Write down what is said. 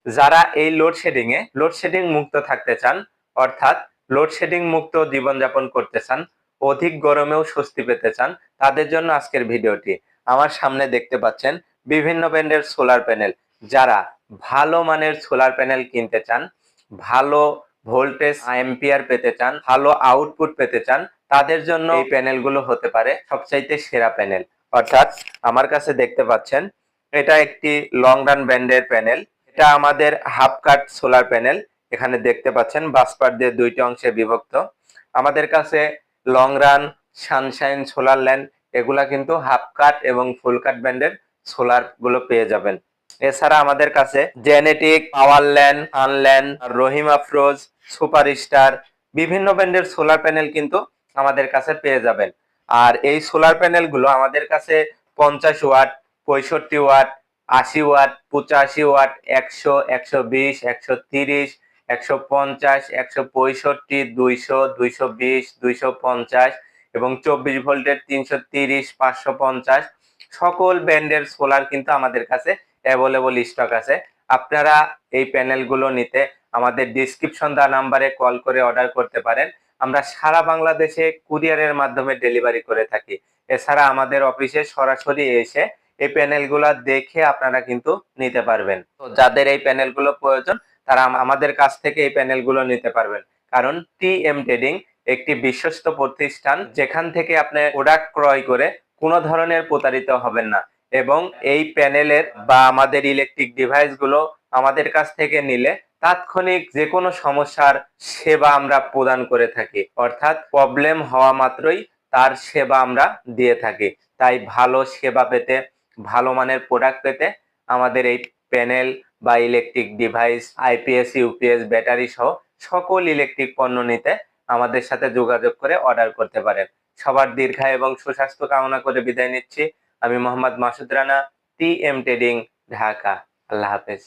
যারা এই লোডশেডিং মুক্ত থাকতে চান, অর্থাৎ লোডশেডিং মুক্ত জীবনযাপন করতে চান, অধিক গরমেও স্বস্তি পেতে চান, তাদের জন্য আজকের ভিডিওটি। আমার সামনে দেখতে পাচ্ছেন বিভিন্ন ব্র্যান্ডের সোলার প্যানেল। যারা ভালো মানের সোলার প্যানেল কিনতে চান, ভালো ভোল্টেজ অ্যাম্পিয়ার পেতে চান, ভালো আউটপুট পেতে চান, তাদের জন্য এই প্যানেলগুলো হতে পারে সবচাইতে সেরা প্যানেল। অর্থাৎ আমার কাছে দেখতে পাচ্ছেন এটা একটি লং রান ব্র্যান্ডের প্যানেল। এটা আমাদের হাফ কাট সোলার প্যানেল। এখানে দেখতে পাচ্ছেন বাসপার দিয়ে দুইটি অংশে বিভক্ত। আমাদের কাছে long run, Sunshine, solar land এগুলা কিন্তু হাফ কাট এবং ফুল কাট ব্র্যান্ডের সোলার গুলো পেয়ে যাবেন। এছাড়া আমাদের কাছে জেনেটিক, পাওয়ার ল্যান্ড, সানল্যান্ড, রহিম আফরোজ, সুপার স্টার বিভিন্ন ব্র্যান্ডের সোলার প্যানেল কিন্তু আমাদের কাছে পেয়ে যাবেন। আর এই সোলার প্যানেল গুলো আমাদের কাছে 50 ওয়াট, 65 ওয়াট, 80 ওয়াট, 85 ওয়াট, 100, 120, 130, 150, 165, 200, 220, 250 এবং 24 ভোল্টের 330, 550 সকল ব্র্যান্ডের সোলার কিন্তু আমাদের কাছে অ্যাভেলেবল স্টক আছে। আপনারা এই প্যানেলগুলো নিতে আমাদের ডিসক্রিপশন দেওয়া নাম্বারে কল করে অর্ডার করতে পারেন। আমরা সারা বাংলাদেশে কুরিয়ারের মাধ্যমে ডেলিভারি করে থাকি। এছাড়া আমাদের অফিসে সরাসরি এসে এই প্যানেলগুলো দেখে আপনারা কিন্তু নিতে পারবেন। তো যাদের এই প্যানেলগুলো প্রয়োজন তারা আমাদের কাছ থেকে এই প্যানেলগুলো নিতে পারবেন। কারণ টিএম ট্রেডিং একটি বিশ্বস্ত প্রতিষ্ঠান, যেখান থেকে আপনি প্রোডাক্ট ক্রয় করে কোনো ধরনের প্রতারিত হবেন না। এবং এই প্যানেলের বা আমাদের ইলেকট্রিক ডিভাইস গুলো আমাদের কাছ থেকে নিলে তাৎক্ষণিক যে কোনো সমস্যার সেবা আমরা প্রদান করে থাকি। অর্থাৎ প্রবলেম হওয়া মাত্রই তার সেবা আমরা দিয়ে থাকি। তাই ভালো সেবা পেতে, ভালো মানের প্রোডাক্ট পেতে আমাদের এই প্যানেল বা electric device, IPS, UPS, battery সহ সকল ইলেকট্রিক পণ্য নিতে আমাদের সাথে যোগাযোগ করে অর্ডার করতে পারেন। সবার দীর্ঘায়ু এবং সুস্বাস্থ্য কামনা করে বিদায় নিচ্ছি। আমি মোহাম্মদ মাসুদ রানা, টিএম ট্রেডিং, ঢাকা। আল্লাহ হাফেজ।